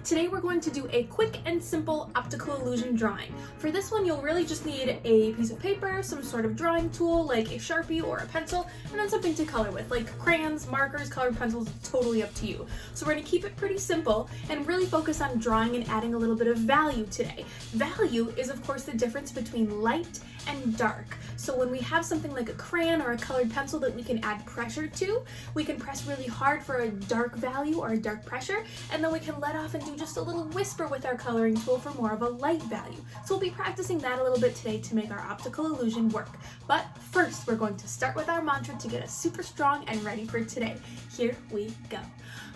Today we're going to do a quick and simple optical illusion drawing. For this one, you'll really just need a piece of paper, some sort of drawing tool like a Sharpie or a pencil, and then something to color with, like crayons, markers, colored pencils, totally up to you. So we're going to keep it pretty simple and really focus on drawing and adding a little bit of value today. Value is, of course, the difference between light and dark. So when we have something like a crayon or a colored pencil that we can add pressure to, we can press really hard for a dark value or a dark pressure, and then we can let off and do just a little whisper with our coloring tool for more of a light value. So we'll be practicing that a little bit today to make our optical illusion work. But first, we're going to start with our mantra to get us super strong and ready for today. Here we go.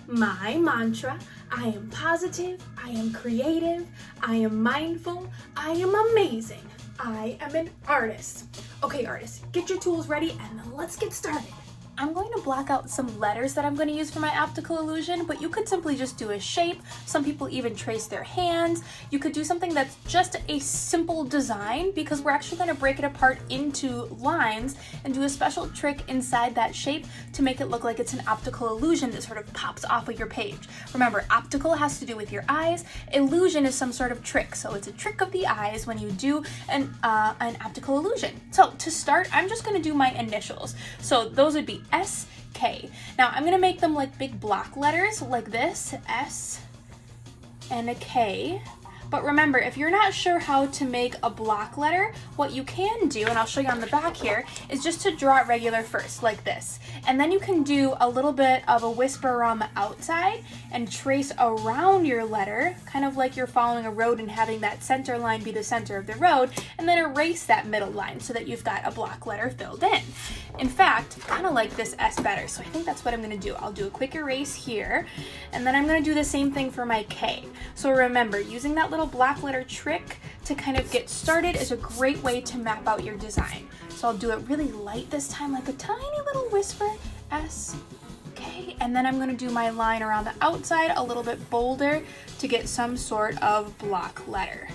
My mantra: I am positive, I am creative, I am mindful, I am amazing. I am an artist. Okay, artists, get your tools ready and let's get started. I'm going to block out some letters that I'm going to use for my optical illusion, but you could simply just do a shape. Some people even trace their hands. You could do something that's just a simple design, because we're actually going to break it apart into lines and do a special trick inside that shape to make it look like it's an optical illusion that sort of pops off of your page. Remember, optical has to do with your eyes. Illusion is some sort of trick, so it's a trick of the eyes when you do an optical illusion. So to start, I'm just going to do my initials. So those would be S-K. Now I'm going to make them like big block letters like this, S and a K. But remember, if you're not sure how to make a block letter, what you can do, and I'll show you on the back here, is just to draw it regular first, like this. And then you can do a little bit of a whisper around the outside and trace around your letter, kind of like you're following a road and having that center line be the center of the road, and then erase that middle line so that you've got a block letter filled in. In fact, I kind of like this S better, so I think that's what I'm going to do. I'll do a quick erase here, and then I'm going to do the same thing for my K. So remember, using that little block letter trick to kind of get started is a great way to map out your design. So I'll do it really light this time, like a tiny little whisper, S, K, and then I'm going to do my line around the outside a little bit bolder to get some sort of block letter.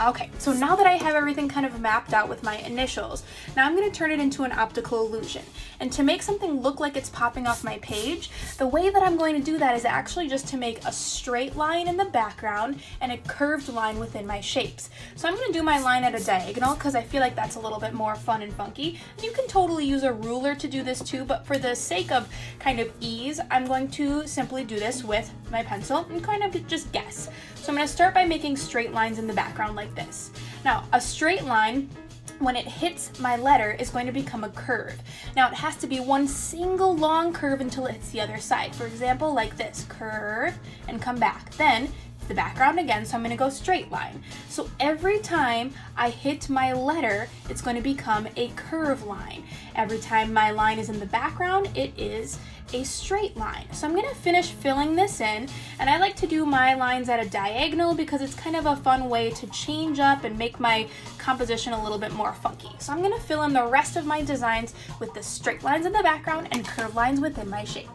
Okay, so now that I have everything kind of mapped out with my initials, now I'm going to turn it into an optical illusion. And to make something look like it's popping off my page, the way that I'm going to do that is actually just to make a straight line in the background and a curved line within my shapes. So I'm going to do my line at a diagonal because I feel like that's a little bit more fun and funky. And you can totally use a ruler to do this too, but for the sake of kind of ease, I'm going to simply do this with my pencil and kind of just guess. So I'm going to start by making straight lines in the background like this. Now, a straight line, when it hits my letter, is going to become a curve. Now, it has to be one single long curve until it hits the other side. For example, like this, curve and come back. Then the background again, so I'm going to go straight line. So every time I hit my letter, it's going to become a curve line. Every time my line is in the background, it is a straight line. So I'm going to finish filling this in, and I like to do my lines at a diagonal because it's kind of a fun way to change up and make my composition a little bit more funky. So I'm going to fill in the rest of my designs with the straight lines in the background and curved lines within my shape.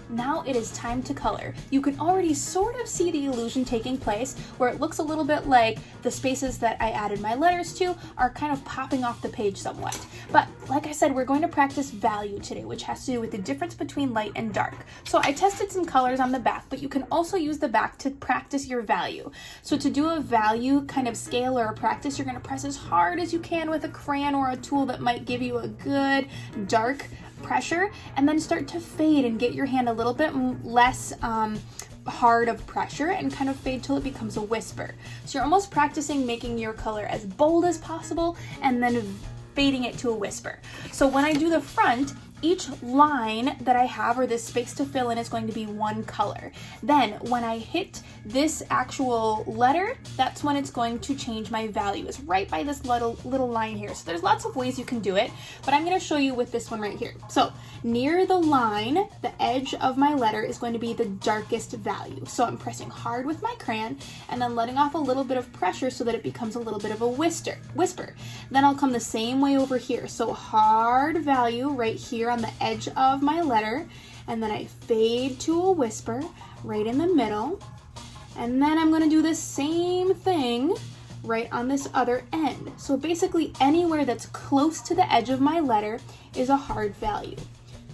Now it is time to color. You can already sort of see the illusion taking place, where it looks a little bit like the spaces that I added my letters to are kind of popping off the page somewhat. But like I said, we're going to practice value today, which has to do with the difference between light and dark. So I tested some colors on the back, but you can also use the back to practice your value. So to do a value kind of scale or a practice, you're going to press as hard as you can with a crayon or a tool that might give you a good dark pressure, and then start to fade and get your hand a little bit less hard of pressure and kind of fade till it becomes a whisper. So you're almost practicing making your color as bold as possible and then fading it to a whisper. So when I do the front, each line that I have, or this space to fill in, is going to be one color. Then when I hit this actual letter, that's when it's going to change my value. It's right by this little line here. So there's lots of ways you can do it, but I'm going to show you with this one right here. So near the line, the edge of my letter is going to be the darkest value. So I'm pressing hard with my crayon and then letting off a little bit of pressure so that it becomes a little bit of a whisper. Then I'll come the same way over here. So hard value right here on the edge of my letter, and then I fade to a whisper right in the middle, and then I'm going to do the same thing right on this other end. So basically anywhere that's close to the edge of my letter is a hard value.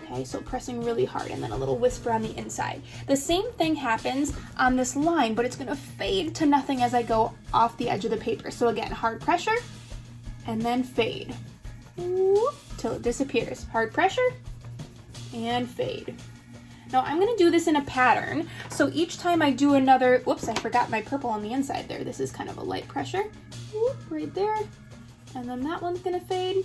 Okay, so pressing really hard, and then a little whisper on the inside. The same thing happens on this line, but it's gonna fade to nothing as I go off the edge of the paper. So again, hard pressure, and then fade. Whoop, till it disappears. Hard pressure, and fade. Now I'm gonna do this in a pattern. So each time I do another, whoops, I forgot my purple on the inside there. This is kind of a light pressure. Whoop, right there. And then that one's gonna fade.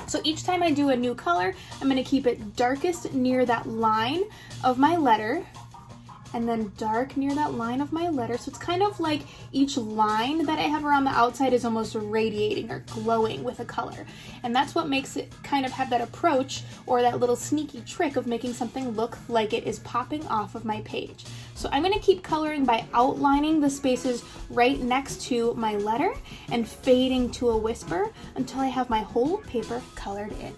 So each time I do a new color, I'm gonna keep it darkest near that line of my letter, and then dark near that line of my letter. So it's kind of like each line that I have around the outside is almost radiating or glowing with a color. And that's what makes it kind of have that approach or that little sneaky trick of making something look like it is popping off of my page. So I'm gonna keep coloring by outlining the spaces right next to my letter and fading to a whisper until I have my whole paper colored in.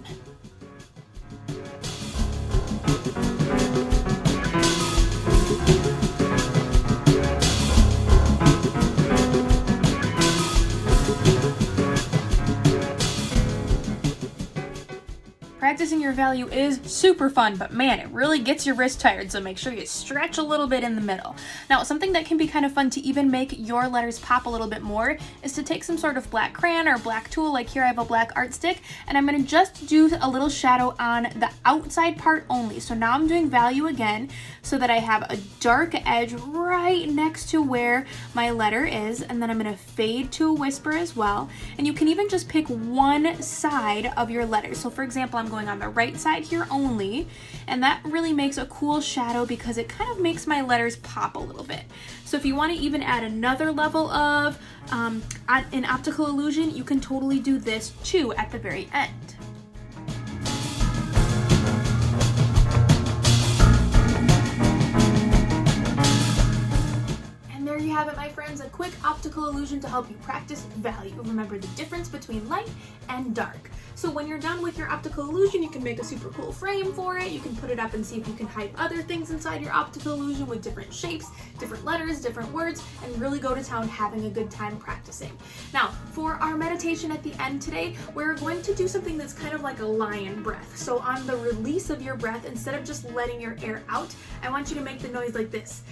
Practicing your value is super fun, but man, it really gets your wrist tired, so make sure you stretch a little bit in the middle. Now, something that can be kind of fun to even make your letters pop a little bit more is to take some sort of black crayon or black tool, like here I have a black art stick, and I'm gonna just do a little shadow on the outside part only. So now I'm doing value again so that I have a dark edge right next to where my letter is, and then I'm gonna fade to a whisper as well. And you can even just pick one side of your letter. So for example, I'm going on the right side here only, and that really makes a cool shadow because it kind of makes my letters pop a little bit. So if you want to even add another level of an optical illusion, you can totally do this too at the very end. There you have it, my friends, a quick optical illusion to help you practice value. Remember the difference between light and dark. So when you're done with your optical illusion, you can make a super cool frame for it. You can put it up and see if you can hide other things inside your optical illusion with different shapes, different letters, different words, and really go to town having a good time practicing. Now, for our meditation at the end today, we're going to do something that's kind of like a lion breath. So on the release of your breath, instead of just letting your air out, I want you to make the noise like this.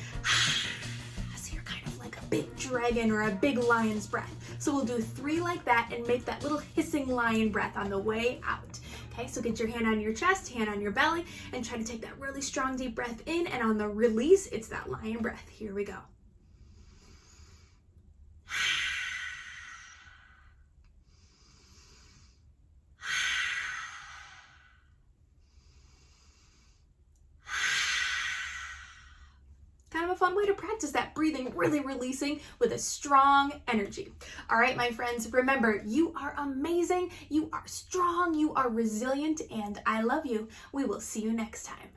Big dragon or a big lion's breath. So we'll do 3 like that and make that little hissing lion breath on the way out. Okay, so get your hand on your chest, hand on your belly, and try to take that really strong deep breath in, and on the release, it's that lion breath. Here we go. Kind of a fun way to practice that breathing, really releasing with a strong energy. All right, my friends, remember, you are amazing, you are strong, you are resilient, and I love you. We will see you next time.